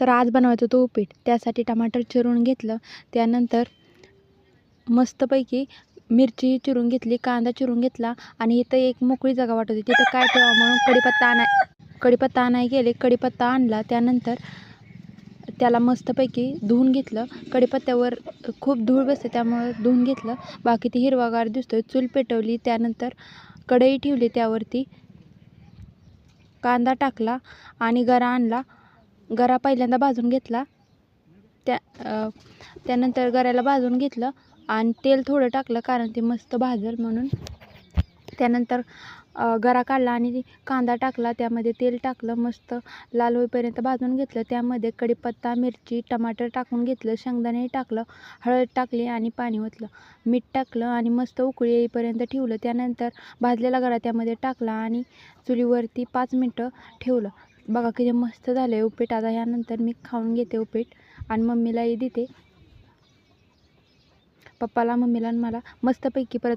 तर आज बनवायचं होतं उपीट. त्यासाठी टमाटर चिरून घेतलं. त्यानंतर मस्तपैकी मिरची चिरून घेतली, कांदा चिरून घेतला आणि इथं एक मोकळी जागा वाटत होती. तिथं काय ठेवावं म्हणून कढीपत्ता आणाय गेले. कढीपत्ता आणला. त्यानंतर त्याला मस्तपैकी धुवून घेतलं. कढीपत्त्यावर खूप धूळ बसते त्यामुळं धुवून घेतलं. बाकी ती हिरवागार दिसतोय. चूल पेटवली. त्यानंतर कढई ठेवली. त्यावरती कांदा टाकला आणि गरा आणला. गरा पहिल्यांदा भाजून घेतला. त्यानंतर गऱ्याला भाजून घेतलं आणि तेल थोडं टाकलं कारण ते मस्त भाजल म्हणून. त्यानंतर गरा काढला आणि कांदा टाकला. त्यामध्ये तेल टाकलं. मस्त लाल होईपर्यंत भाजून घेतलं. त्यामध्ये कढीपत्ता, मिरची, टमाटर टाकून घेतलं. शेंगदाणे टाकलं. हळद टाकली आणि पाणी ओतलं. मीठ टाकलं आणि मस्त उकळी येईपर्यंत ठेवलं. त्यानंतर भाजलेला गरा त्यामध्ये टाकला आणि चुलीवरती 5 मिनटं ठेवलं. बघा किती मस्त झालं आहे उपीट. आता ह्यानंतर मी खाऊन घेते उपीट आणि मम्मीलाही देते. पप्पाला, मम्मीला आणि मला. मस्तपैकी परत